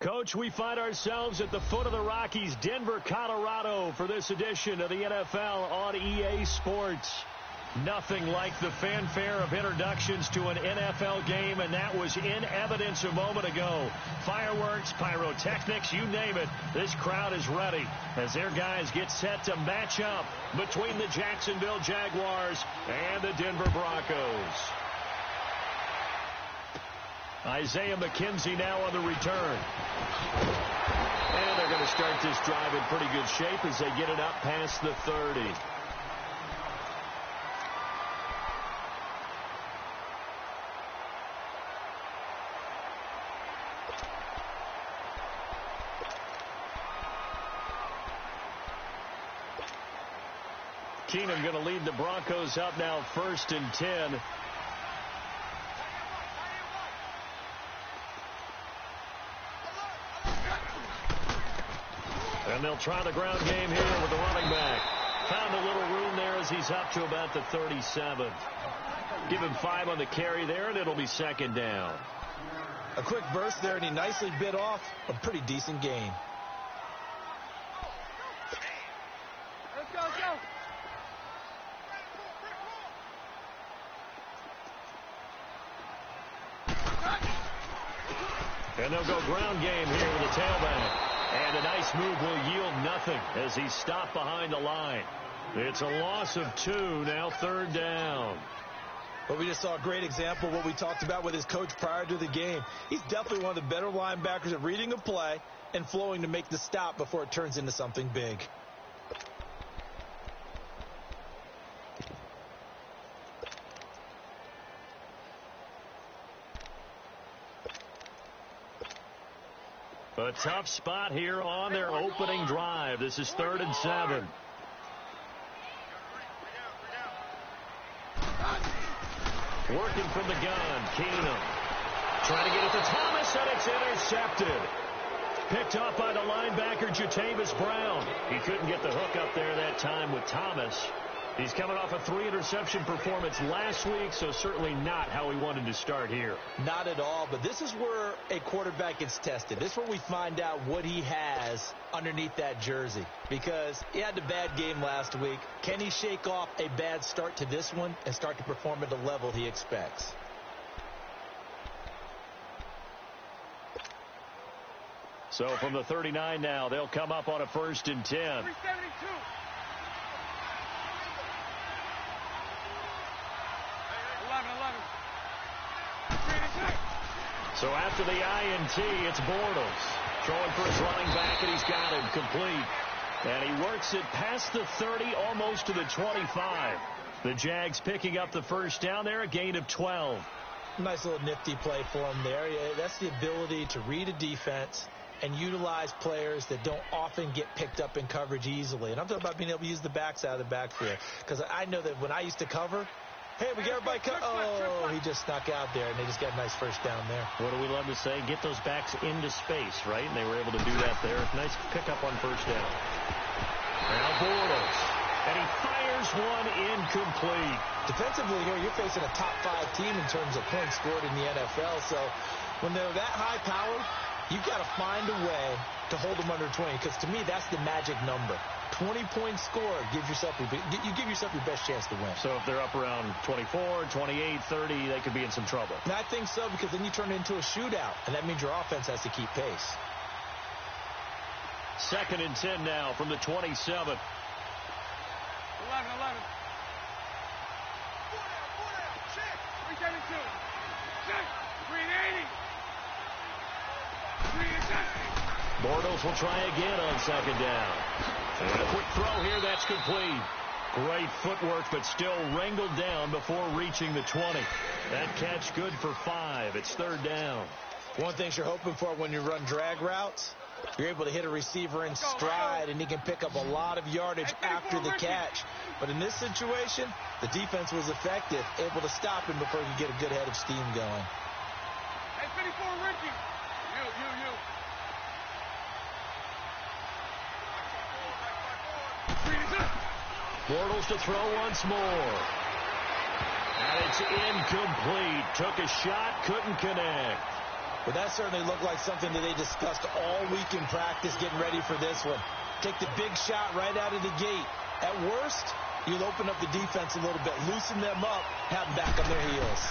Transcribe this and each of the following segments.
Coach, we find ourselves at the foot of the Rockies, Denver, Colorado, for this edition of the NFL on EA Sports. Nothing like the fanfare of introductions to an NFL game, and that was in evidence a moment ago. Fireworks, pyrotechnics, you name it. This crowd is ready as their guys get set to match up between the Jacksonville Jaguars and the Denver Broncos. Isaiah McKenzie now on the return. And they're going to start this drive in pretty good shape as they get it up past the 30. Keenum going to lead the Broncos up now 1st and 10. And they'll try the ground game here with the running back. Found a little room there as he's up to about the 37. Give him 5 on the carry there, and it'll be 2nd down. A quick burst there, and he nicely bit off a pretty decent gain. Let's go, let's go. And they'll go ground game here with the tailback. And a nice move will yield nothing as he's stopped behind the line. It's a loss of 2, now 3rd down. But we just saw a great example of what we talked about with his coach prior to the game. He's definitely one of the better linebackers at reading a play and flowing to make the stop before it turns into something big. A tough spot here on their opening drive. This is 3rd and 7. Working from the gun, Keenum. Trying to get it to Thomas, and it's intercepted. Picked off by the linebacker, Jatavis Brown. He couldn't get the hook up there that time with Thomas. He's coming off a 3-interception performance last week, so certainly not how he wanted to start here. Not at all, but this is where a quarterback gets tested. This is where we find out what he has underneath that jersey, because he had a bad game last week. Can he shake off a bad start to this one and start to perform at the level he expects? So from the 39 now, they'll come up on a 1st and 10. 372. So after the INT, it's Bortles. Throwing for his running back, and he's got him complete. And he works it past the 30, almost to the 25. The Jags picking up the 1st down there, a gain of 12. Nice little nifty play for him there. That's the ability to read a defense and utilize players that don't often get picked up in coverage easily. And I'm talking about being able to use the backs out of the backfield. Because I know that when I used to cover, hey, we get everybody oh, he just snuck out there, and they just got a nice 1st down there. What do we love to say? Get those backs into space, right? And they were able to do that there. Nice pickup on 1st down. Now Bortles. And he fires one incomplete. Defensively here, you're facing a top 5 team in terms of points scored in the NFL. So when they're that high power, you've got to find a way to hold them under 20, because to me, that's the magic number. 20 points scored gives yourself you give yourself your best chance to win. So if they're up around 24, 28, 30, they could be in some trouble. And I think so, because then you turn it into a shootout, and that means your offense has to keep pace. 2nd and 10 now from the 27. 11. 372. 380. Bortles will try again on 2nd down. And a quick throw here, that's complete. Great footwork, but still wrangled down before reaching the 20. That catch good for 5. It's 3rd down. One of the things you're hoping for when you run drag routes, you're able to hit a receiver in stride, and he can pick up a lot of yardage after the catch. But in this situation, the defense was effective, able to stop him before he could get a good head of steam going. Hey, 54, Ricky. You. Bortles to throw once more. And it's incomplete. Took a shot, couldn't connect. Well, that certainly looked like something that they discussed all week in practice getting ready for this one. Take the big shot right out of the gate. At worst, you'll open up the defense a little bit, loosen them up, have them back on their heels.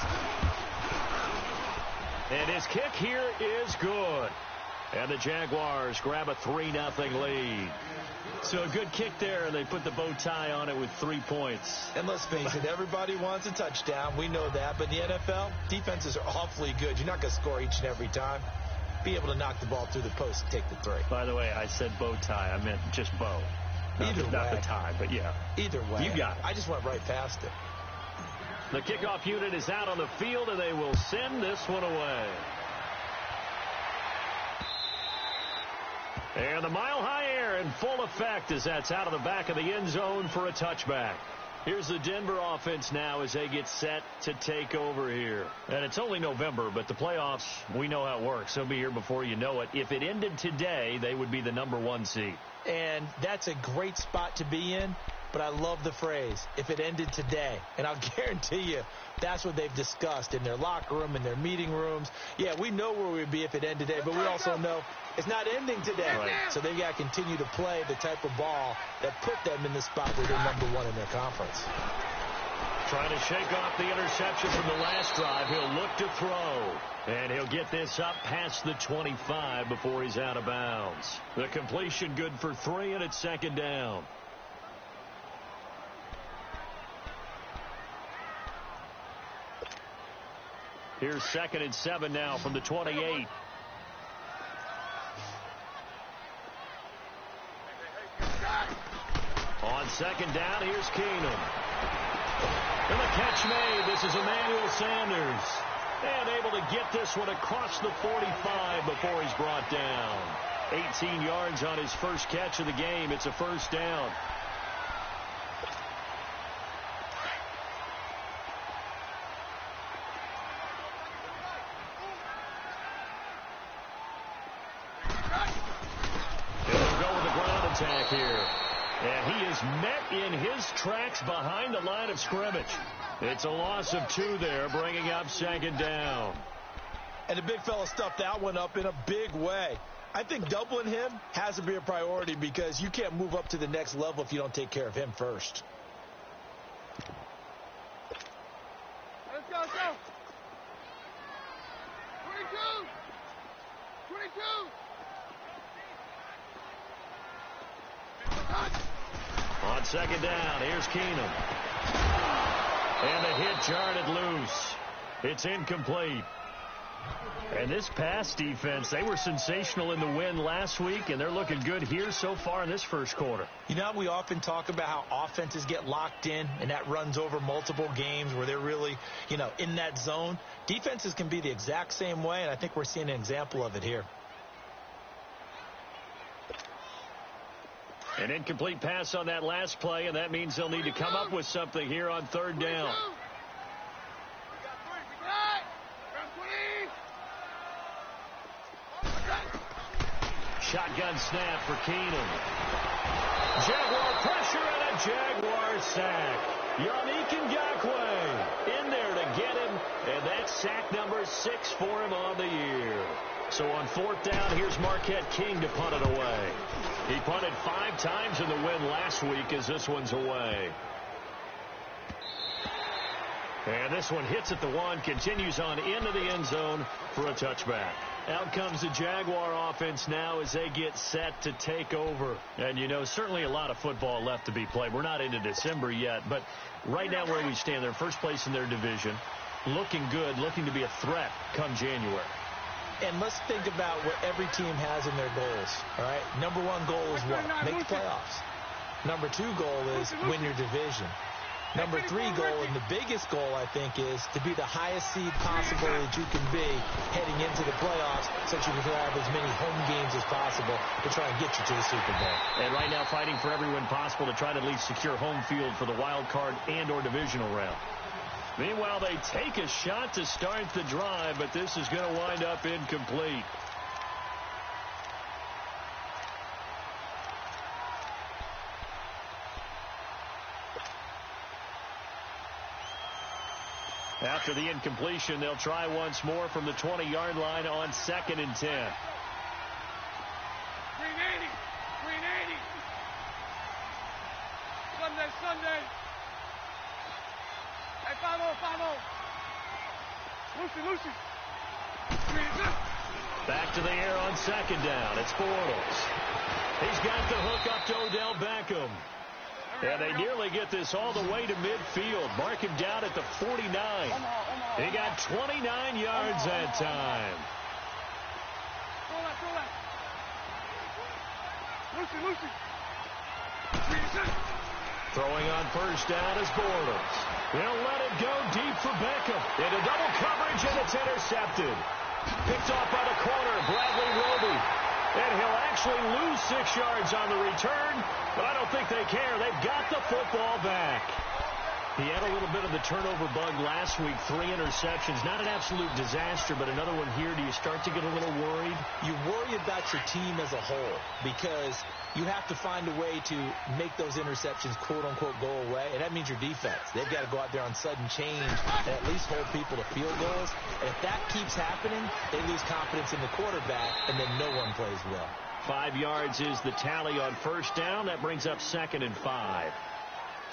And his kick here is good. And the Jaguars grab a 3-0 lead. So a good kick there, and they put the bow tie on it with 3 points. And let's face it, everybody wants a touchdown. We know that. But in the NFL, defenses are awfully good. You're not going to score each and every time. Be able to knock the ball through the post and take the 3. By the way, I said bow tie. I meant just bow. Not the tie, but yeah. Either way. You got it. I just went right past it. The kickoff unit is out on the field, and they will send this one away. And the mile-high air in full effect as that's out of the back of the end zone for a touchback. Here's the Denver offense now as they get set to take over here. And it's only November, but the playoffs, we know how it works. They'll be here before you know it. If it ended today, they would be the #1 seed. And that's a great spot to be in. But I love the phrase, if it ended today. And I'll guarantee you, that's what they've discussed in their locker room, in their meeting rooms. Yeah, we know where we'd be if it ended today, but we also know it's not ending today. Right. So they got to continue to play the type of ball that put them in the spot where they're #1 in their conference. Trying to shake off the interception from the last drive. He'll look to throw. And he'll get this up past the 25 before he's out of bounds. The completion good for 3, and it's 2nd down. Here's 2nd and 7 now from the 28. On 2nd down, here's Keenum. And the catch made. This is Emmanuel Sanders. And able to get this one across the 45 before he's brought down. 18 yards on his first catch of the game. It's a 1st down. Here. And he is met in his tracks behind the line of scrimmage. It's a loss of 2 there, bringing up 2nd down. And the big fella stuffed that one up in a big way. I think doubling him has to be a priority because you can't move up to the next level if you don't take care of him first. Let's go, let's go. 22. 22. On 2nd down, here's Keenum. And the hit jarred it loose. It's incomplete. And this pass defense, they were sensational in the win last week, and they're looking good here so far in this first quarter. You know, we often talk about how offenses get locked in, and that runs over multiple games where they're really, in that zone. Defenses can be the exact same way, and I think we're seeing an example of it here. An incomplete pass on that last play, and that means they'll need to come up with something here on 3rd down. Shotgun snap for Keenum. Jaguar pressure and a Jaguar sack. Yannick Ngakoue in there to get him, and that's sack number 6 for him on the year. So on 4th down, here's Marquette King to punt it away. He punted 5 times in the win last week as this one's away. And this one hits at the 1, continues on into the end zone for a touchback. Out comes the Jaguar offense now as they get set to take over. And, certainly a lot of football left to be played. We're not into December yet, but right now where we stand, they're first place in their division. Looking good, looking to be a threat come January. And let's think about what every team has in their goals, all right? #1 goal is what? Make the playoffs. #2 goal is win your division. #3 goal, and the biggest goal, I think, is to be the highest seed possible that you can be heading into the playoffs so that you can have as many home games as possible to try and get you to the Super Bowl. And right now fighting for every win possible to try to at least secure home field for the wild card and or divisional round. Meanwhile, they take a shot to start the drive, but this is going to wind up incomplete. After the incompletion, they'll try once more from the 20-yard line on 2nd and 10. Green 80. Green 80. Sunday. Hey, 5-0. Lucy. Back to the air on 2nd down. It's Bortles. He's got the hook up to Odell Beckham. And they nearly get this all the way to midfield. Mark him down at the 49. He got 29 yards that time. Lucy. Throwing on 1st down is Bortles. They'll let it go deep for Beckham. Into double coverage, and it's intercepted. Picked off by the corner, Bradley Roby. And he'll actually lose 6 yards on the return, but I don't think they care. They've got the football back. He had a little bit of the turnover bug last week, 3 interceptions. Not an absolute disaster, but another one here. Do you start to get a little worried? You worry about your team as a whole because you have to find a way to make those interceptions, quote-unquote, go away, and that means your defense. They've got to go out there on sudden change and at least hold people to field goals. And if that keeps happening, they lose confidence in the quarterback, and then no one plays well. 5 yards is the tally on 1st down. That brings up 2nd and 5.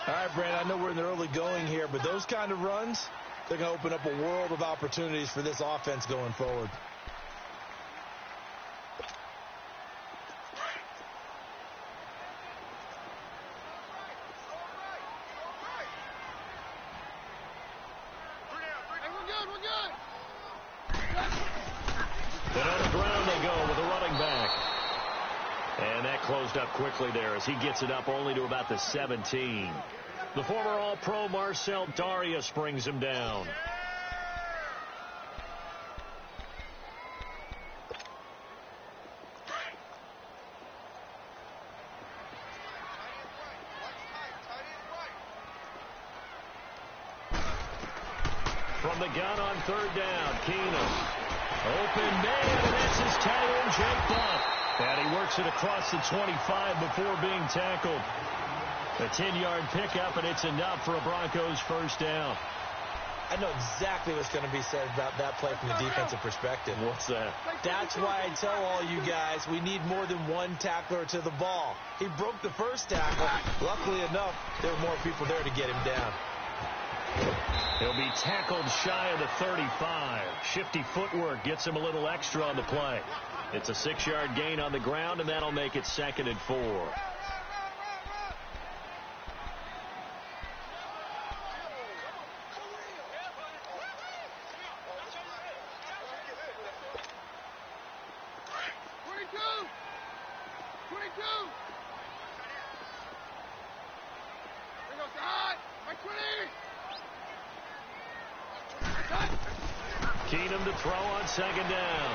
All right, Brandon, I know we're in the early going here, but those kind of runs, they're going to open up a world of opportunities for this offense going forward. We're good. Then on the ground they go with a running back. And that closed up quickly there as he gets it up only to about the 17. The former All-Pro Marcel Darius brings him down. From the gun on 3rd down, Keenum. Open man, and that's his tight end, Jake Buck. And he works it across the 25 before being tackled. A 10-yard pickup, and it's enough for a Broncos 1st down. I know exactly what's going to be said about that play from the defensive perspective. What's that? That's why I tell all you guys we need more than one tackler to the ball. He broke the first tackle. Luckily enough, there were more people there to get him down. He'll be tackled shy of the 35. Shifty footwork gets him a little extra on the play. It's a 6-yard gain on the ground, and that'll make it 2nd and 4. Keenum to throw on 2nd down.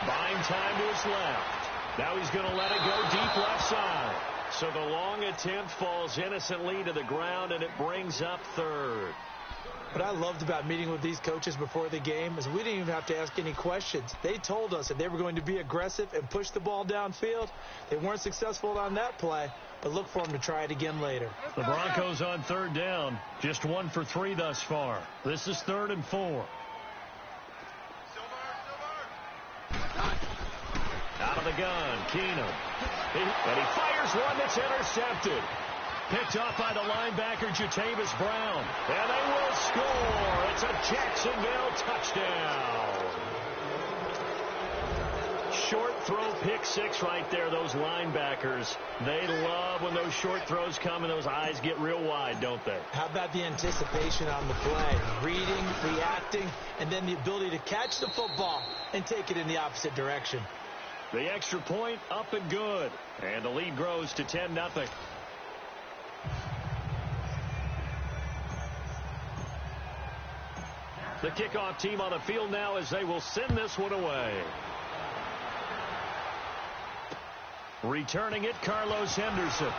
Buying time to his left. Now he's going to let it go deep left side. So the long attempt falls innocently to the ground, and it brings up 3rd. What I loved about meeting with these coaches before the game is we didn't even have to ask any questions. They told us that they were going to be aggressive and push the ball downfield. They weren't successful on that play, but look for them to try it again later. The Broncos on 3rd down. Just 1 for 3 thus far. This is 3rd and 4. Out of the gun, Keenum. And he fires one that's intercepted. Picked off by the linebacker, Jatavis Brown. And they will score. It's a Jacksonville touchdown. Short throw pick 6 right there, those linebackers. They love when those short throws come and those eyes get real wide, don't they? How about the anticipation on the play? Reading, reacting, and then the ability to catch the football and take it in the opposite direction. The extra point up and good. And the lead grows to 10-0. The kickoff team on the field now as they will send this one away. Returning it, Carlos Henderson.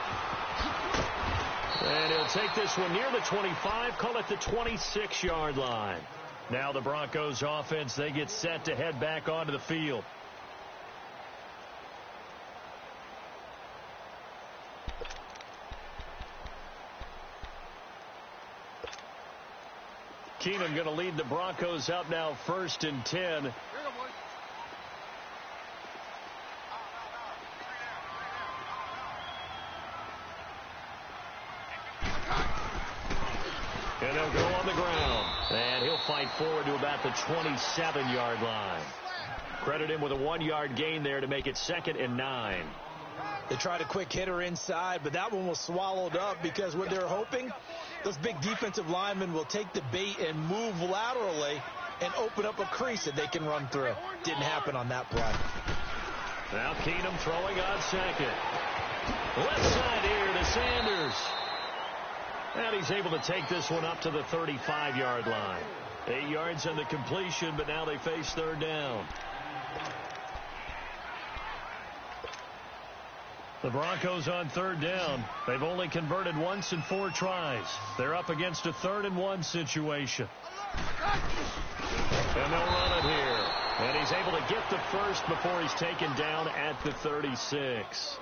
And he'll take this one near the 25, call it the 26-yard line. Now the Broncos offense, they get set to head back onto the field. Keenum going to lead the Broncos up now 1st and 10. Here you go, boys. And they'll go on the ground. And he'll fight forward to about the 27-yard line. Credit him with a 1-yard gain there to make it 2nd and 9. They tried a quick hitter inside, but that one was swallowed up because what they're hoping, those big defensive linemen will take the bait and move laterally and open up a crease that they can run through. Didn't happen on that play. Now Keenum throwing on 2nd. Left side here to Sanders. And he's able to take this one up to the 35-yard line. 8 yards on the completion, but now they face 3rd down. The Broncos on 3rd down. They've only converted once in 4 tries. They're up against a 3rd and 1 situation. And they'll run it here. And he's able to get the first before he's taken down at the 36.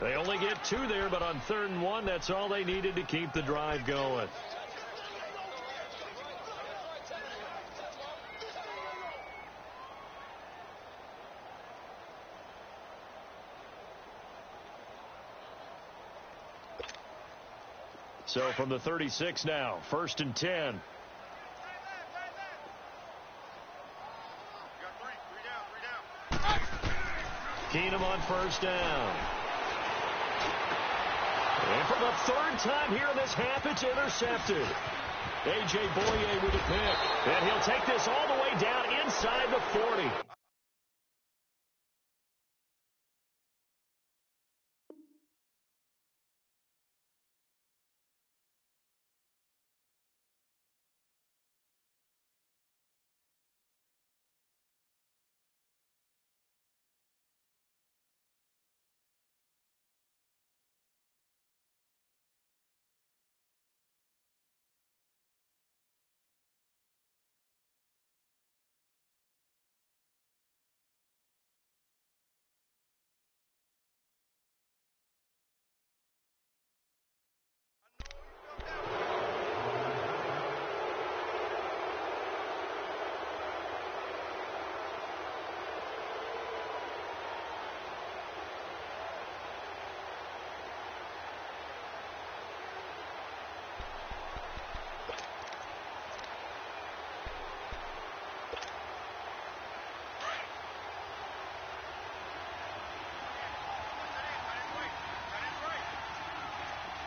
They only get 2 there, but on 3rd and 1, that's all they needed to keep the drive going. So from the 36 now, 1st and 10. Keenum on 1st down. And for the 3rd time here in this half, it's intercepted. A.J. Boye with a pick. And he'll take this all the way down inside the 40.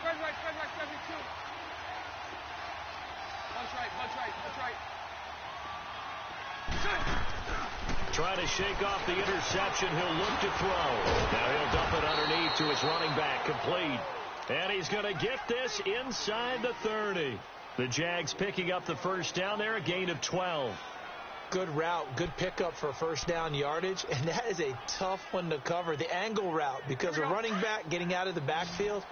Spread right, 72. Punch right. Trying to shake off the interception. He'll look to throw. Now he'll dump it underneath to his running back. Complete. And he's going to get this inside the 30. The Jags picking up the 1st down there, a gain of 12. Good route, good pickup for 1st down yardage, and that is a tough one to cover. The angle route, because a running back getting out of the backfield,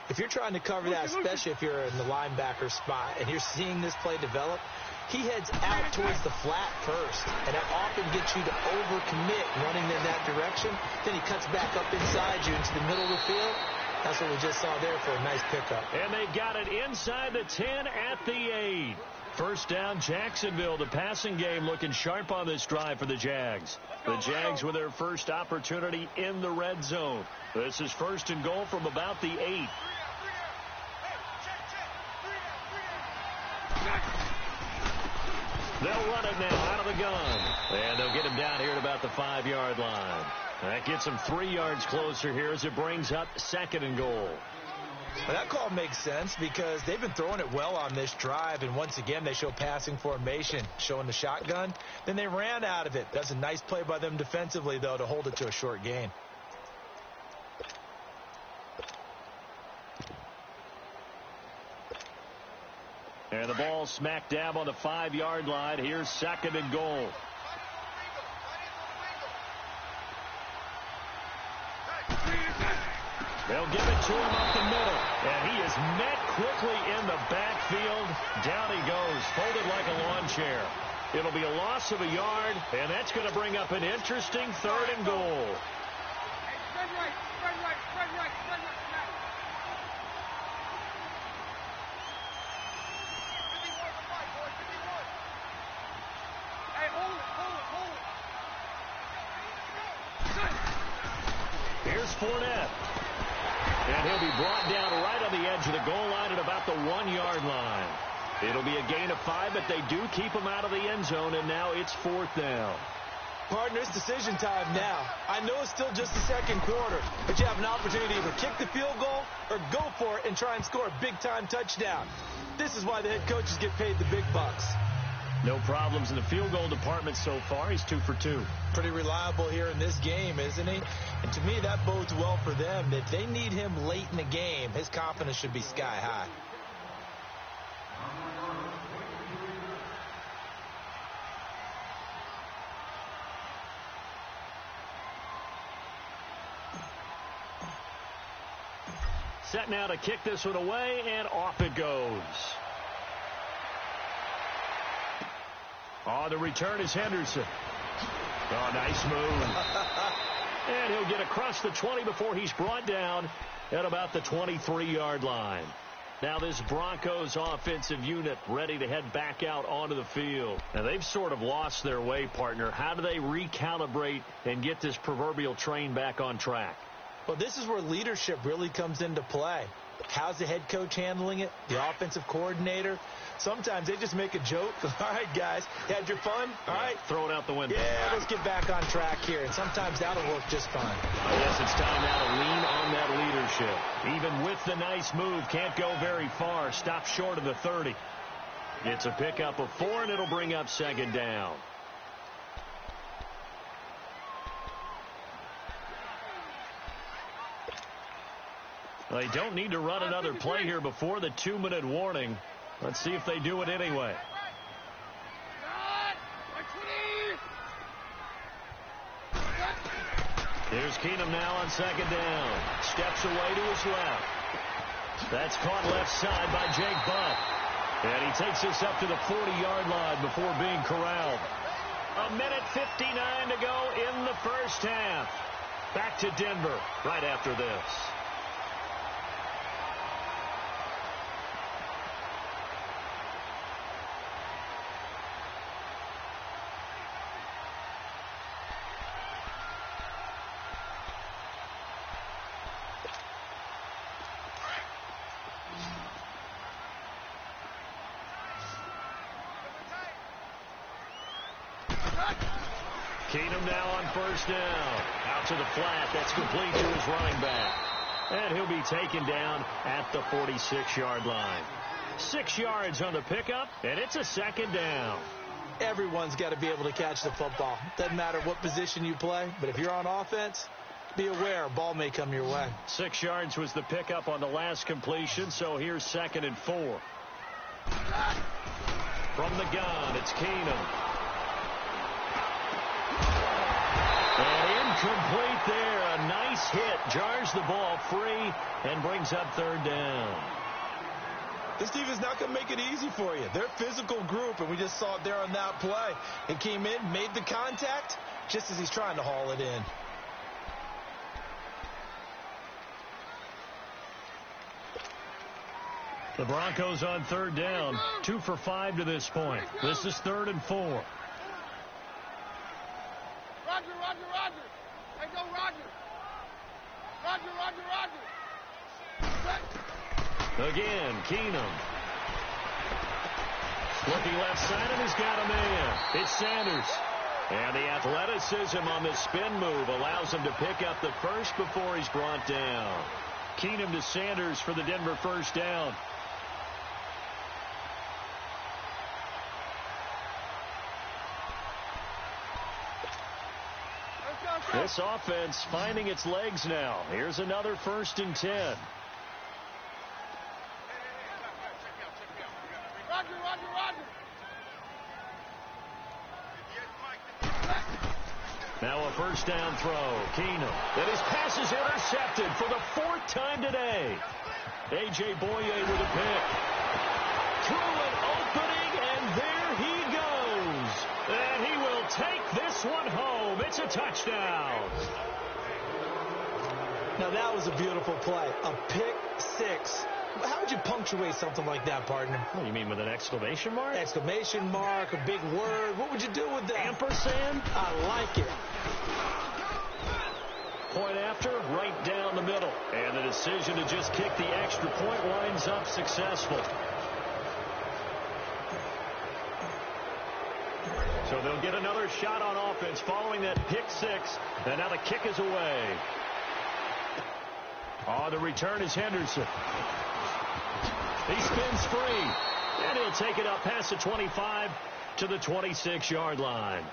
if you're trying to cover that, especially if you're in the linebacker spot and you're seeing this play develop, he heads out towards the flat first, and that often gets you to overcommit running in that direction. Then he cuts back up inside you into the middle of the field. That's what we just saw there for a nice pickup. And they've got it inside the 10 at the 8. 1st down, Jacksonville. The passing game looking sharp on this drive for the Jags. The Jags with their first opportunity in the red zone. This is 1st and goal from about the 8. They'll run it now out of the gun. And they'll get him down here at about the 5-yard line. That gets him 3 yards closer here as it brings up 2nd and goal. Well, that call makes sense because they've been throwing it well on this drive, and once again they show passing formation, showing the shotgun. Then they ran out of it. That's a nice play by them defensively, though, to hold it to a short gain. And the ball smack dab on the 5-yard line. Here's 2nd and goal. They'll give it to him up the middle. And he is met quickly in the backfield. Down he goes, folded like a lawn chair. It'll be a loss of a yard, and that's going to bring up an interesting 3rd and goal. Spread right. Here's Fournette. And he'll be brought down right on the edge of the goal line at about the 1-yard line. It'll be a gain of 5, but they do keep him out of the end zone, and now it's 4th down. Partner, it's decision time now. I know it's still just the second quarter, but you have an opportunity to either kick the field goal or go for it and try and score a big-time touchdown. This is why the head coaches get paid the big bucks. No problems in the field goal department so far. He's 2 for 2. Pretty reliable here in this game, isn't he? And to me, that bodes well for them. If they need him late in the game, his confidence should be sky high. Set now to kick this one away, and off it goes. On the return is Henderson. Oh, nice move. And he'll get across the 20 before he's brought down at about the 23-yard line. Now this Broncos offensive unit ready to head back out onto the field. Now they've sort of lost their way, partner. How do they recalibrate and get this proverbial train back on track? Well, this is where leadership really comes into play. How's the head coach handling it? The offensive coordinator? Sometimes they just make a joke. All right, guys, you had your fun? All right. Throw it out the window. Yeah, let's get back on track here. And sometimes that'll work just fine. I guess it's time now to lean on that leadership. Even with the nice move, can't go very far. Stop short of the 30. It's a pickup of 4, and it'll bring up 2nd down. They don't need to run another play here before the 2-minute warning. Let's see if they do it anyway. Here's Keenum now on 2nd down. Steps away to his left. That's caught left side by Jake Butt. And he takes this up to the 40-yard line before being corralled. 1:59 to go in the first half. Back to Denver right after this. Keenum now on 1st down. Out to the flat. That's complete to his running back. And he'll be taken down at the 46-yard line. 6 yards on the pickup, and it's a 2nd down. Everyone's got to be able to catch the football. Doesn't matter what position you play, but if you're on offense, be aware a ball may come your way. 6 yards was the pickup on the last completion, so here's 2nd and 4. From the gun, it's Keenum. And incomplete there. A nice hit. Jars the ball free and brings up 3rd down. This defense is not going to make it easy for you. They're a physical group, and we just saw it there on that play. It came in, made the contact, just as he's trying to haul it in. The Broncos on 3rd down. 2 for 5 to this point. This is 3rd and 4. Roger, Roger, Roger. Hey, go, Roger. Roger, Roger, Roger. Again, Keenum. Looking left side, and he's got a man. It's Sanders. And the athleticism on the spin move allows him to pick up the first before he's brought down. Keenum to Sanders for the Denver 1st down. This offense finding its legs now. Here's another 1st and 10. Roger, Roger, Roger. Now a 1st down throw. Keenum. And his pass is intercepted for the 4th time today. A.J. Boye with a pick. Through an opening, and there he goes. And he will take this one home. It's a touchdown. Now that was a beautiful play. A pick 6. How would you punctuate something like that, partner? Oh, you mean with an exclamation mark? Exclamation mark, a big word. What would you do with that? Ampersand? I like it. Point out. after, right down the middle. And the decision to just kick the extra point winds up successful. So they'll get another shot on offense following that pick six. And now the kick is away. On the return is Henderson. He spins free. And he'll take it up past the 25 to the 26-yard line.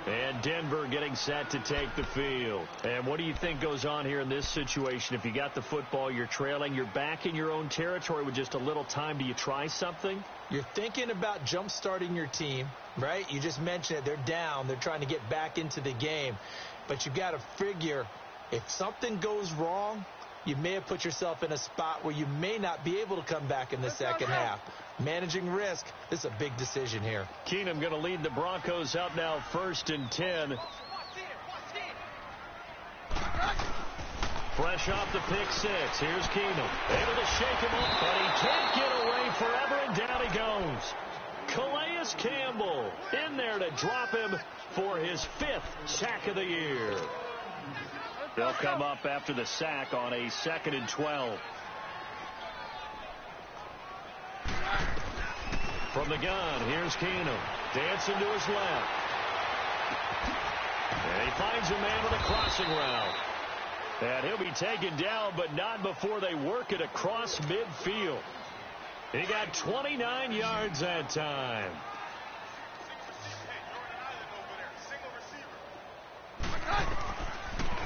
And Denver getting set to take the field. And what do you think goes on here in this situation? If you got the football, you're trailing, you're back in your own territory with just a little time. Do you try something? You're thinking about jump-starting your team, right? You just mentioned it. They're down. They're trying to get back into the game. But you got to figure if something goes wrong, you may have put yourself in a spot where you may not be able to come back in the second half. Managing risk, this is a big decision here. Keenum going to lead the Broncos up now 1st and 10. Fresh off the pick six. Here's Keenum. Able to shake him up, but he can't get away forever, and down he goes. Calais Campbell in there to drop him for his 5th sack of the year. They'll come up after the sack on a 2nd and 12. From the gun, here's Keenum. Dancing to his left. And he finds a man with a crossing route. And he'll be taken down, but not before they work it across midfield. He got 29 yards that time.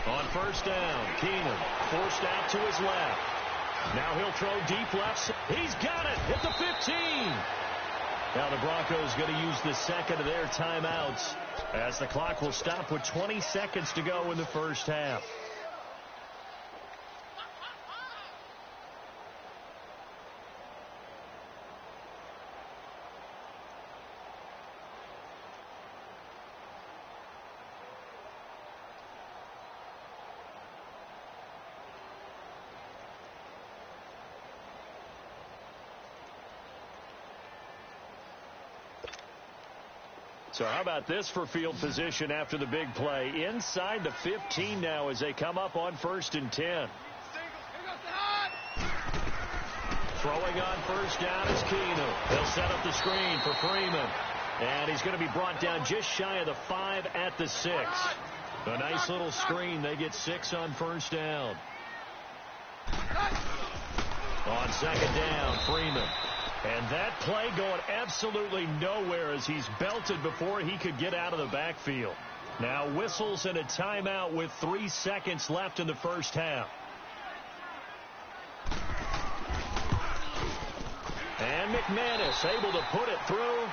On 1st down, Keenum forced out to his left. Now he'll throw deep left. He's got it at the 15. Now the Broncos going to use the second of their timeouts as the clock will stop with 20 seconds to go in the first half. So how about this for field position after the big play? Inside the 15 now as they come up on 1st and 10. Throwing on 1st down is Keenum. They'll set up the screen for Freeman. And he's going to be brought down just shy of the 5 at the 6. A nice little screen. They get 6 on 1st down. On 2nd down, Freeman. And that play going absolutely nowhere as he's belted before he could get out of the backfield. Now whistles and a timeout with 3 seconds left in the first half. And McManus able to put it through.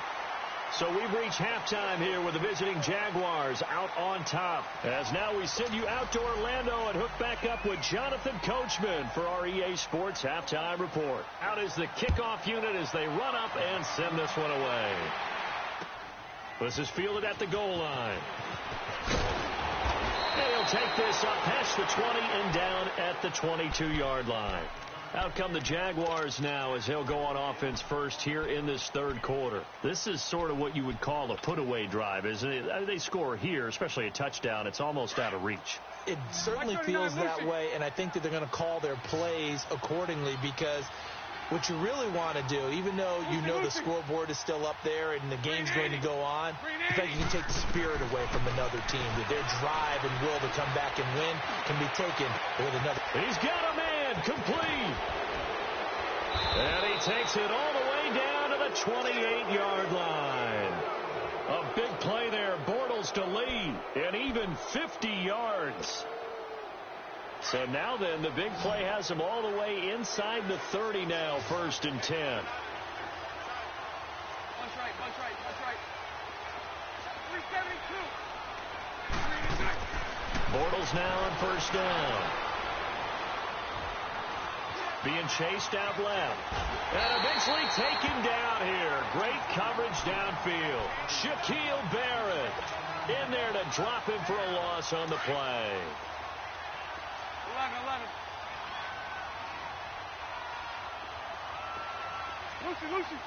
So we've reached halftime here with the visiting Jaguars out on top. As now we send you out to Orlando and hook back up with Jonathan Coachman for our EA Sports Halftime Report. Out is the kickoff unit as they run up and send this one away. This is fielded at the goal line. They'll take this up past the 20 and down at the 22-yard line. Out come the Jaguars now as they'll go on offense first here in this 3rd quarter. This is sort of what you would call a put-away drive, isn't it? They score here, especially a touchdown. It's almost out of reach. It certainly feels that way, and I think that they're going to call their plays accordingly because what you really want to do, even though you know the scoreboard is still up there and the game's going to go on, I think you can take the spirit away from another team. That their drive and will to come back and win can be taken with another. He's got a man complete. And he takes it all the way down to the 28-yard line. A big play there. Bortles to lead and even 50 yards. So now then, the big play has him all the way inside the 30 now, 1st and 10. Punch right, punch right, punch right. 372. Bortles now on 1st down. Being chased out left. And eventually taken down here. Great coverage downfield. Shaquille Barrett in there to drop him for a loss on the play. 11. Lucy.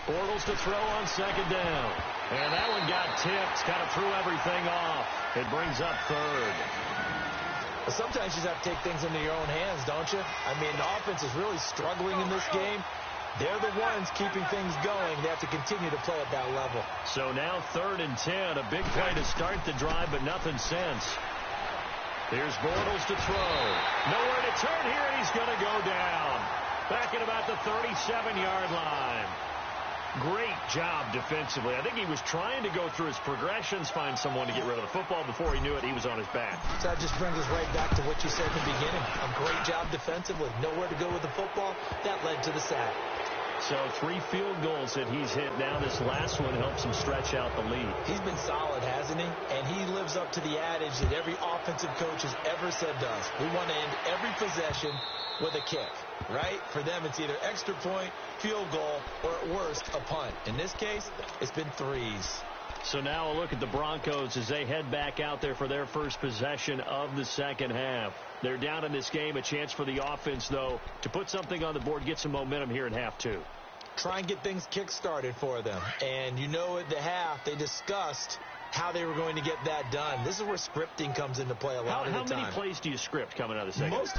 Bortles to throw on 2nd down. And that one got tipped, kind of threw everything off. It brings up third. Sometimes you just have to take things into your own hands, don't you? I mean, the offense is really struggling in this game. They're the ones keeping things going. They have to continue to play at that level. So now 3rd and 10. A big play to start the drive, but nothing since. Here's Bortles to throw. Nowhere to turn here, and he's going to go down. Back at about the 37-yard line. Great job defensively. I think he was trying to go through his progressions, find someone to get rid of the football. Before he knew it, he was on his back. So that just brings us right back to what you said in the beginning. A great job defensively. Nowhere to go with the football. That led to the sack. So 3 field goals that he's hit now. This last one helps him stretch out the lead. He's been solid, hasn't he? And he lives up to the adage that every offensive coach has ever said to us. We want to end every possession with a kick, right? For them, it's either extra point, field goal, or at worst, a punt. In this case, it's been 3s. So now a look at the Broncos as they head back out there for their first possession of the second half. They're down in this game. A chance for the offense, though, to put something on the board, get some momentum here in half 2. Try and get things kick-started for them. And you know at the half, they discussed how they were going to get that done. This is where scripting comes into play a lot of the time. How many plays do you script coming out of the second? Most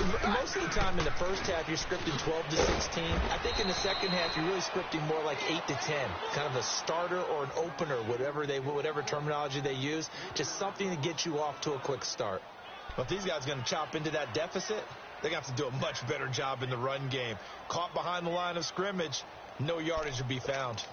of the time in the first half, you're scripting 12 to 16. I think in the second half, you're really scripting more like 8 to 10. Kind of a starter or an opener, whatever terminology they use. Just something to get you off to a quick start. But if these guys are going to chop into that deficit, they're going to have to do a much better job in the run game. Caught behind the line of scrimmage, no yardage to be found.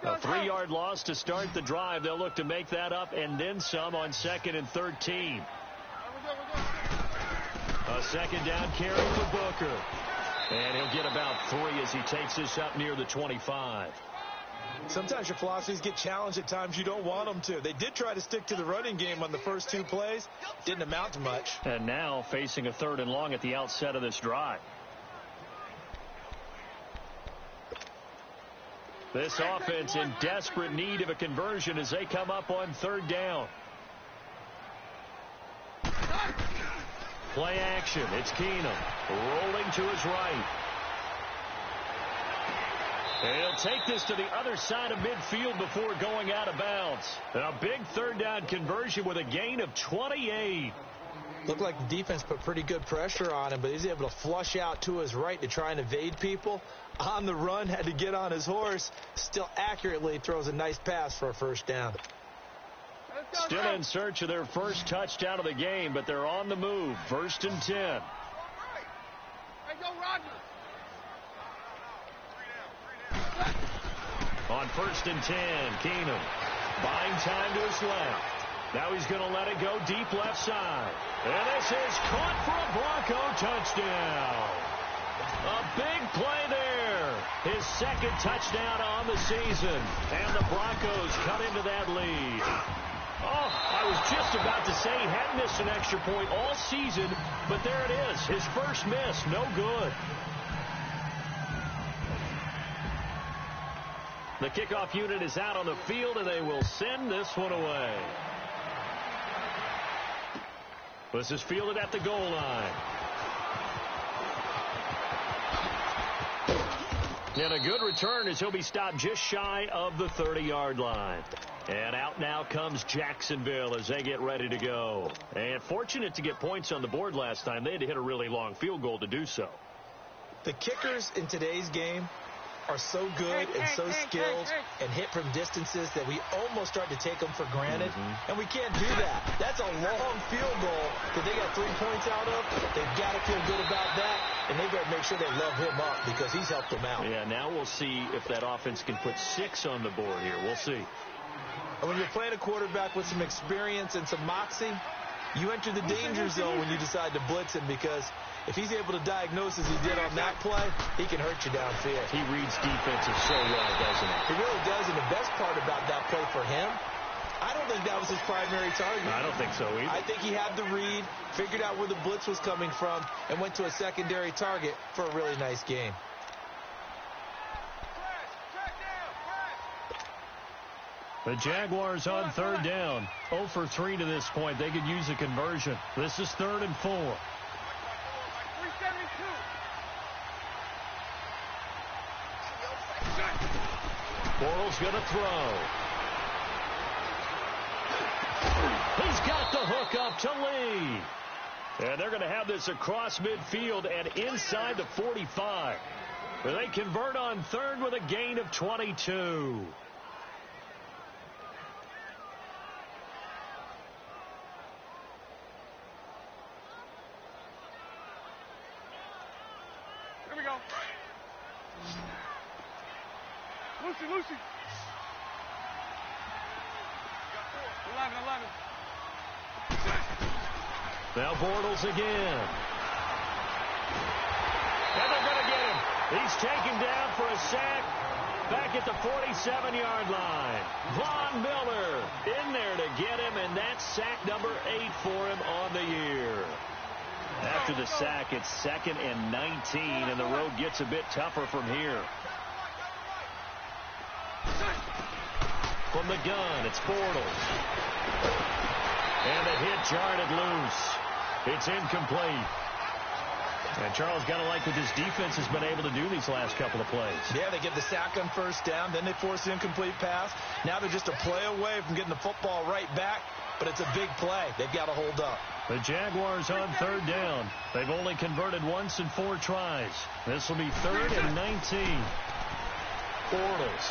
A 3-yard loss to start the drive. They'll look to make that up and then some on 2nd and 13. A second down carry for Booker. And he'll get about 3 as he takes this up near the 25. Sometimes your philosophies get challenged at times you don't want them to. They did try to stick to the running game on the first 2 plays. Didn't amount to much. And now facing a 3rd and long at the outset of this drive. This offense in desperate need of a conversion as they come up on 3rd down. Play action. It's Keenum rolling to his right. He'll take this to the other side of midfield before going out of bounds. A big 3rd down conversion with a gain of 28. Looked like the defense put pretty good pressure on him, but he's able to flush out to his right to try and evade people. On the run, had to get on his horse. Still accurately throws a nice pass for a 1st down. Still in search of their first touchdown of the game, but they're on the move. 1st and 10. Hey, go Roger. On 1st and 10, Keenum buying time to his left. Now he's going to let it go deep left side. And this is caught for a Bronco touchdown. A big play there. His 2nd touchdown on the season. And the Broncos cut into that lead. Oh, I was just about to say he hadn't missed an extra point all season, but there it is. His first miss, no good. The kickoff unit is out on the field, and they will send this one away. This is fielded at the goal line. And a good return as he'll be stopped just shy of the 30-yard line. And out now comes Jacksonville as they get ready to go. And fortunate to get points on the board last time. They had to hit a really long field goal to do so. The kickers in today's game are so good and so skilled and hit from distances that we almost start to take them for granted. And we can't do that. That's a long field goal that they got 3 points out of. They've got to feel good about that, and they better make sure they love him up because he's helped them out. Yeah, now we'll see if that offense can put 6 on the board here. We'll see. And when you're playing a quarterback with some experience and some moxie, you enter the danger zone when you decide to blitz him, because if he's able to diagnose as he did on that play, he can hurt you downfield. He reads defenses so well, doesn't he? He really does, and the best part about that play for him, I don't think that was his primary target. I don't think so either. I think he had the read, figured out where the blitz was coming from, and went to a secondary target for a really nice game. The Jaguars on third down. 0 for 3 to this point. They could use a conversion. This is 3rd and 4. 372. Bortles going to throw. He's got the hook up to Lee. And they're going to have this across midfield and inside the 45. They convert on 3rd with a gain of 22. Here we go. Lucy. 11. Now Bortles again. And they're going to get him. He's taken down for a sack back at the 47-yard line. Von Miller in there to get him, and that's sack number 8 for him on the year. After the sack, it's 2nd and 19, and the road gets a bit tougher from here. From the gun, it's Bortles. And the hit jarred it loose. It's incomplete. And Charles, got to like what this defense has been able to do these last couple of plays. Yeah, they get the sack on first down, then they force the incomplete pass. Now they're just a play away from getting the football right back, but it's a big play. They've got to hold up. The Jaguars on third down. They've only converted once in 4 tries. This will be 3rd and 19. Bortles.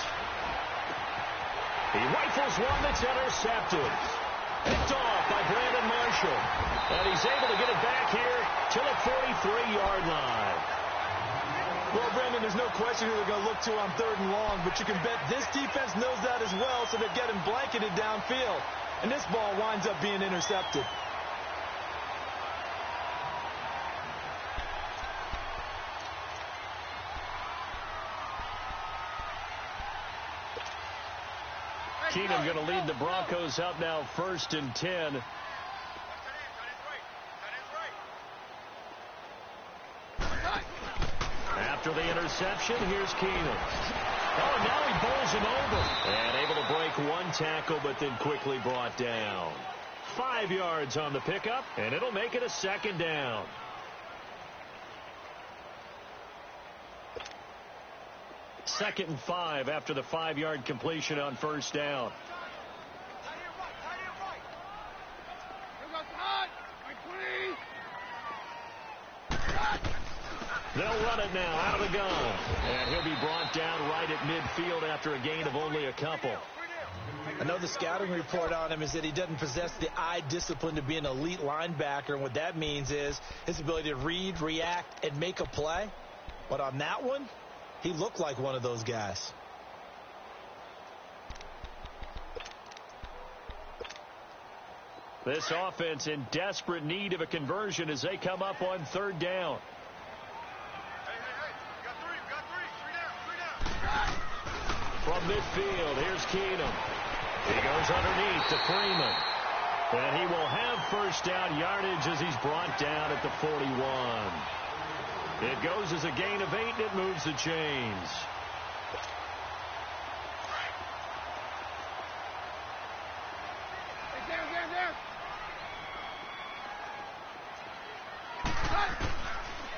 He rifles one that's intercepted. Picked off by Brandon Marshall. And he's able to get it back here to the 43-yard line. Well, Brendan, there's no question who they're going to look to on 3rd and long, but you can bet this defense knows that as well, so they're getting blanketed downfield. And this ball winds up being intercepted. Keenum going to lead the Broncos up now 1st and 10. After the interception, here's Keenum. Oh, now he bowls him over. And able to break 1 tackle, but then quickly brought down. 5 yards on the pickup, and it'll make it a 2nd down. Second and 5 after the 5-yard completion on first down. They'll run it now out of the gun. And he'll be brought down right at midfield after a gain of only a couple. I know the scouting report on him is that he doesn't possess the eye discipline to be an elite linebacker. And what that means is his ability to read, react, and make a play. But on that one, he looked like one of those guys. This offense in desperate need of a conversion as they come up on 3rd down. From midfield, here's Keenum. He goes underneath to Freeman. And he will have first down yardage as he's brought down at the 41. It goes as a gain of 8, and it moves the chains.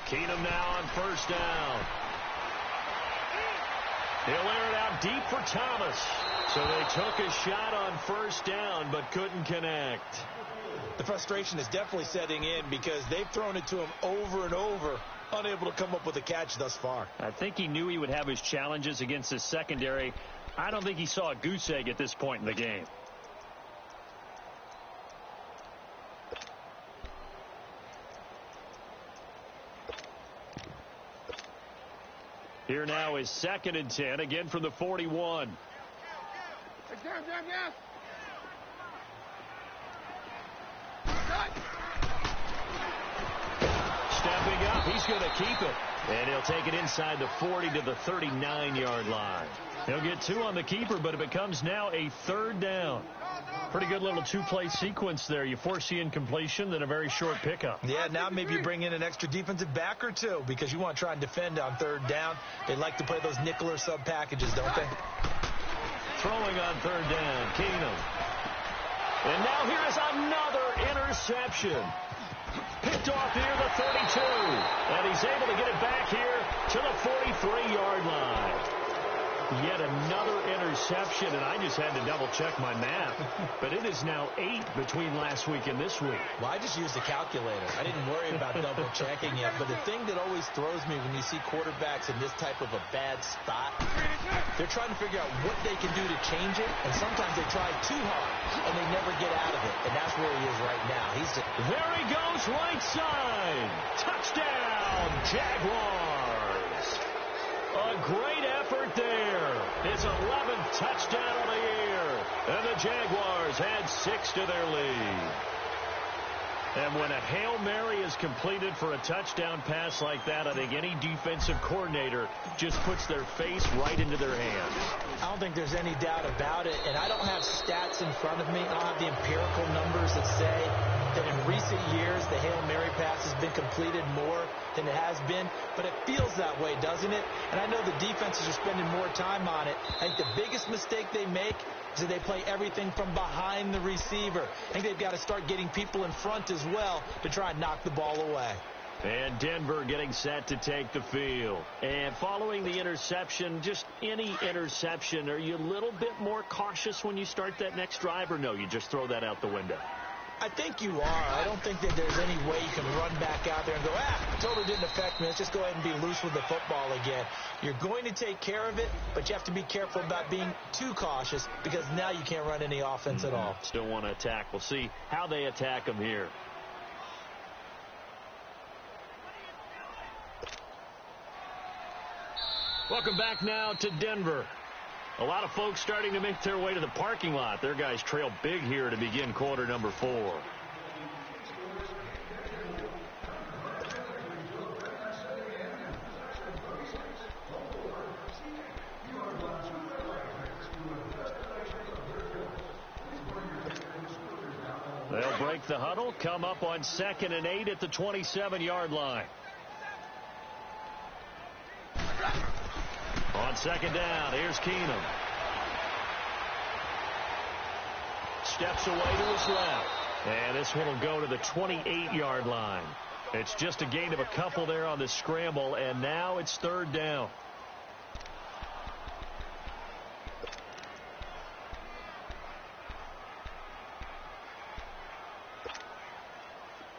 Keenum now on first down. He'll air it out deep for Thomas. So they took a shot on first down, but couldn't connect. The frustration is definitely setting in because they've thrown it to him over and over, unable to come up with a catch thus far. I think he knew he would have his challenges against his secondary. I don't think he saw a goose egg at this point in the game. Here now is 2nd and 10, again from the 41. Stepping up, he's going to keep it. And he'll take it inside the 40 to the 39-yard line. He'll get 2 on the keeper, but it becomes now a 3rd down. Pretty good little 2-play sequence there. You force the incompletion, then a very short pickup. Yeah, now maybe you bring in an extra defensive back or 2 because you want to try and defend on 3rd down. They like to play those nickel or sub packages, don't they? Throwing on third down, Keenum. And now here is another interception. Picked off near the 32. And he's able to get it back here to the 43-yard line. Yet another interception, and I just had to double-check my math. But it is now 8 between last week and this week. Well, I just used a calculator. I didn't worry about double-checking yet. But the thing that always throws me when you see quarterbacks in this type of a bad spot, they're trying to figure out what they can do to change it, and sometimes they try too hard, and they never get out of it. And that's where he is right now. There he goes, right side. Touchdown, Jaguars. A great effort there. His 11th touchdown of the year. And the Jaguars add 6 to their lead. And when a Hail Mary is completed for a touchdown pass like that, I think any defensive coordinator just puts their face right into their hands. I don't think there's any doubt about it, and I don't have stats in front of me. I don't have the empirical numbers that say that in recent years the Hail Mary pass has been completed more than it has been, but it feels that way, doesn't it? And I know the defenses are spending more time on it. I think the biggest mistake they make is that they play everything from behind the receiver. I think they've got to start getting people in front as well to try and knock the ball away. And Denver getting set to take the field. And following the interception, just any interception, are you a little bit more cautious when you start that next drive, or no, you just throw that out the window? I think you are. I don't think that there's any way you can run back out there and go, totally didn't affect me. Let's just go ahead and be loose with the football again. You're going to take care of it, but you have to be careful about being too cautious because now you can't run any offense at all. Still want to attack. We'll see how they attack them here. Welcome back now to Denver. A lot of folks starting to make their way to the parking lot. Their guys trail big here to begin quarter number 4. They'll break the huddle, come up on 2nd and 8 at the 27-yard line. On 2nd down, here's Keenum. Steps away to his left. And this one will go to the 28-yard line. It's just a gain of a couple there on the scramble, and now it's 3rd down.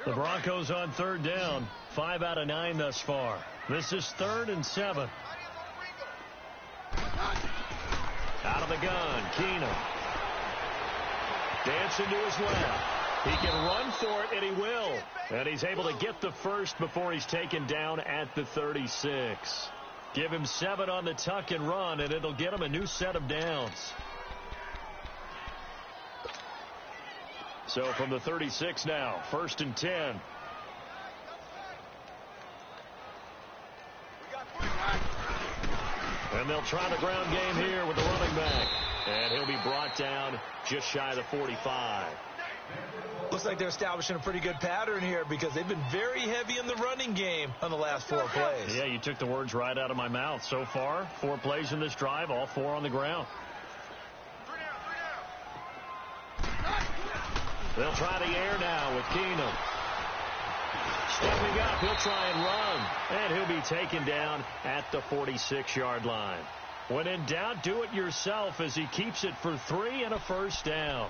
The Broncos on 3rd down. 5 out of 9 thus far. This is 3rd and 7. Out of the gun, Keenum. Dancing to his left. He can run for it, and he will. And he's able to get the first before he's taken down at the 36. Give him 7 on the tuck and run, and it'll get him a new set of downs. So from the 36 now, 1st and 10. And they'll try the ground game here with the running back. And he'll be brought down just shy of the 45. Looks like they're establishing a pretty good pattern here because they've been very heavy in the running game on the last 4 plays. Yeah, you took the words right out of my mouth. So far, 4 plays in this drive, all 4 on the ground. They'll try the air now with Keenum. Stepping up, he'll try and run. And he'll be taken down at the 46-yard line. When in doubt, do it yourself as he keeps it for 3 and a 1st down.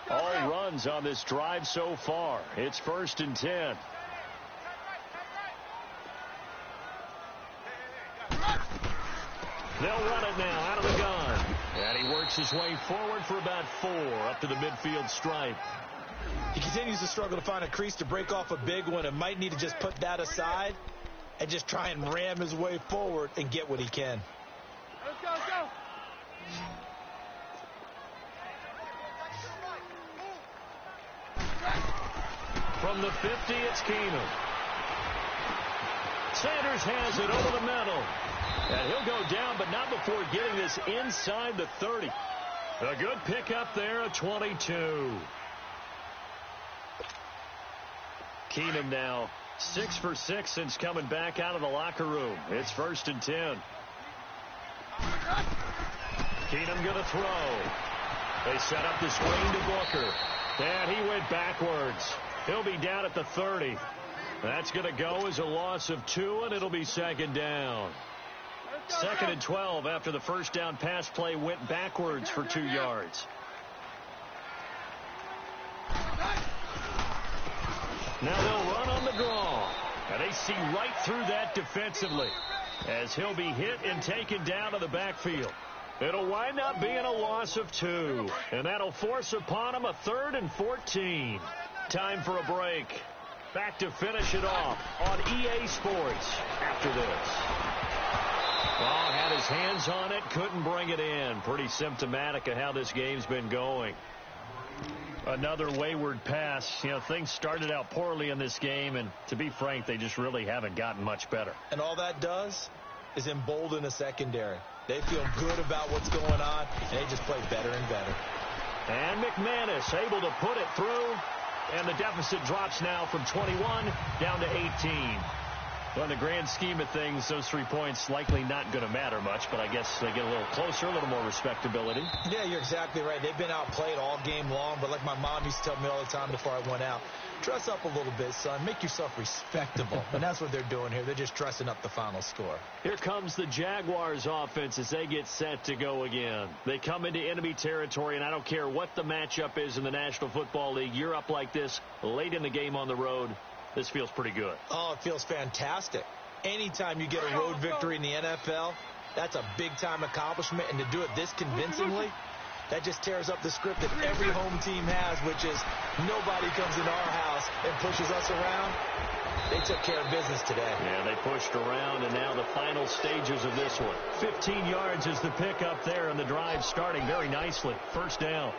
All runs on this drive so far. It's 1st and 10. They'll run it now out of the gun. And he works his way forward for about 4 up to the midfield stripe. He continues to struggle to find a crease to break off a big one and might need to just put that aside and just try and ram his way forward and get what he can. Let's go, let's go. From the 50, it's Keenum. Sanders has it over the middle. And he'll go down, but not before getting this inside the 30. A good pickup there, a 22. Keenum now 6 for 6 since coming back out of the locker room. It's 1st and 10. Keenum going to throw. They set up the screen to Booker. And he went backwards. He'll be down at the 30. That's going to go as a loss of 2, and it'll be second down. Second and 12 after the first down pass play went backwards for 2 yards. Now they'll run on the draw. And they see right through that defensively as he'll be hit and taken down to the backfield. It'll wind up being a loss of 2. And that'll force upon him a 3rd and 14. Time for a break. Back to finish it off on EA Sports after this. Well, had his hands on it, couldn't bring it in. Pretty symptomatic of how this game's been going. Another wayward pass. You know, things started out poorly in this game, and to be frank, they just really haven't gotten much better. And all that does is embolden the secondary. They feel good about what's going on, and they just play better and better. And McManus able to put it through, and the deficit drops now from 21 down to 18. Well, in the grand scheme of things, those 3 points likely not going to matter much, but I guess they get a little closer, a little more respectability. Yeah, you're exactly right. They've been outplayed all game long, but like my mom used to tell me all the time before I went out, dress up a little bit, son. Make yourself respectable. And that's what they're doing here. They're just dressing up the final score. Here comes the Jaguars offense as they get set to go again. They come into enemy territory, and I don't care what the matchup is in the National Football League. You're up like this late in the game on the road. This feels pretty good. Oh, it feels fantastic. Anytime you get a road victory in the NFL, that's a big-time accomplishment. And to do it this convincingly, that just tears up the script that every home team has, which is nobody comes into our house and pushes us around. They took care of business today. Yeah, they pushed around, and now the final stages of this one. 15 yards is the pickup there, and the drive starting very nicely. First down.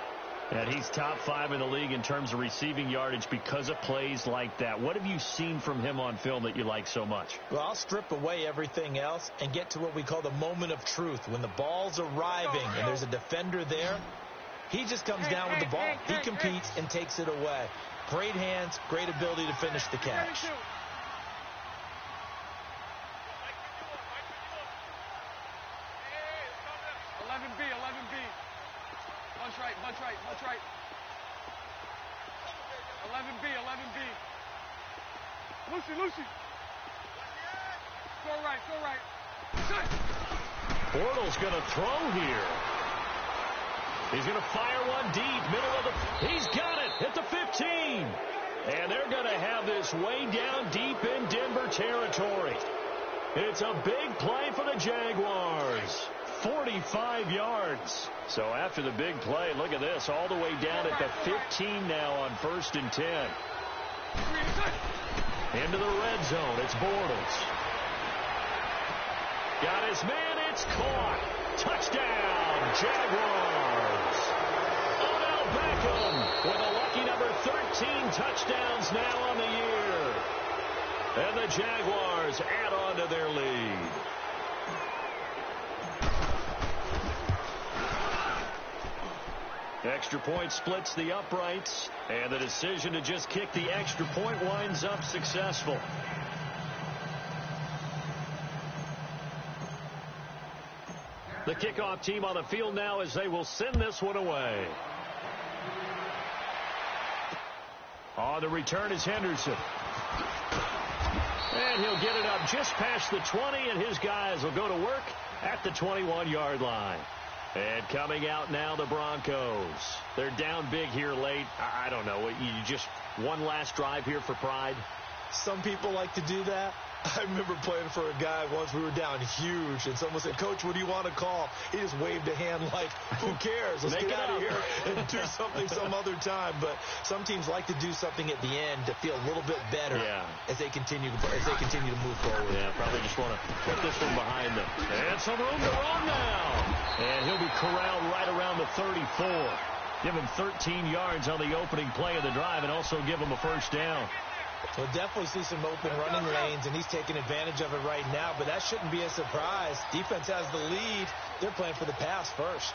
And he's top 5 in the league in terms of receiving yardage because of plays like that. What have you seen from him on film that you like so much? Well, I'll strip away everything else and get to what we call the moment of truth. When the ball's arriving and there's a defender there, he just comes down with the ball. He competes and takes it away. Great hands, great ability to finish the catch. Bunch right. 11B. Lucy. Go right. Bortles going to throw here. He's going to fire one deep, middle of the... He's got it at the 15. And they're going to have this way down deep in Denver territory. It's a big play for the Jaguars. 45 yards. So after the big play, look at this, all the way down at the 15 now on 1st and 10. Into the red zone, it's Bortles. Got his man, it's caught. Touchdown, Jaguars. Odell Beckham with a lucky number 13 touchdowns now on the year. And the Jaguars add on to their lead. Extra point splits the uprights, and the decision to just kick the extra point winds up successful. The kickoff team on the field now as they will send this one away. On the return is Henderson. And he'll get it up just past the 20, and his guys will go to work at the 21-yard line. And coming out now, the Broncos. They're down big here late. I don't know. You just one last drive here for pride? Some people like to do that. I remember playing for a guy once. We were down huge, and someone said, "Coach, what do you want to call?" He just waved a hand like, "Who cares? Let's get out of here and do something some other time." But some teams like to do something at the end to feel a little bit better as they continue to move forward. Yeah, probably just want to put this one behind them. And some room to run now. And he'll be corralled right around the 34. Give him 13 yards on the opening play of the drive and also give him a first down. We'll definitely see some open running lanes, and he's taking advantage of it right now, but that shouldn't be a surprise. Defense has the lead. They're playing for the pass first.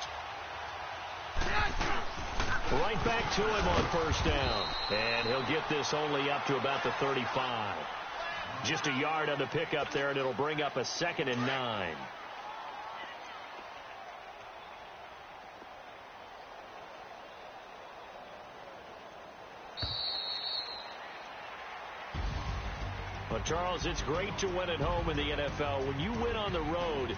Right back to him on first down. And he'll get this only up to about the 35. Just a yard on the pickup there, and it'll bring up a 2nd and 9. Well, Charles, it's great to win at home in the NFL. When you win on the road,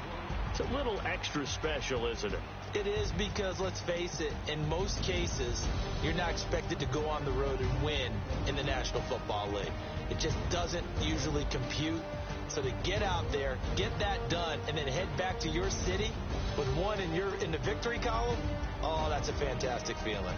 it's a little extra special, isn't it? It is, because, let's face it, in most cases, you're not expected to go on the road and win in the National Football League. It just doesn't usually compute. So to get out there, get that done, and then head back to your city with one in the victory column, oh, that's a fantastic feeling.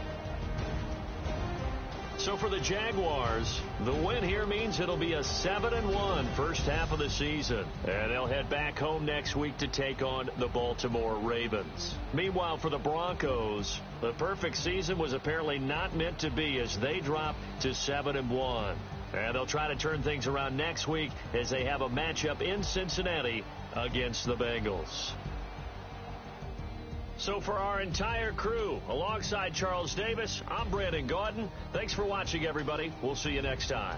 So for the Jaguars, the win here means it'll be a 7-1 first half of the season. And they'll head back home next week to take on the Baltimore Ravens. Meanwhile, for the Broncos, the perfect season was apparently not meant to be as they drop to 7-1. And they'll try to turn things around next week as they have a matchup in Cincinnati against the Bengals. So for our entire crew, alongside Charles Davis, I'm Brandon Gaudin. Thanks for watching, everybody. We'll see you next time.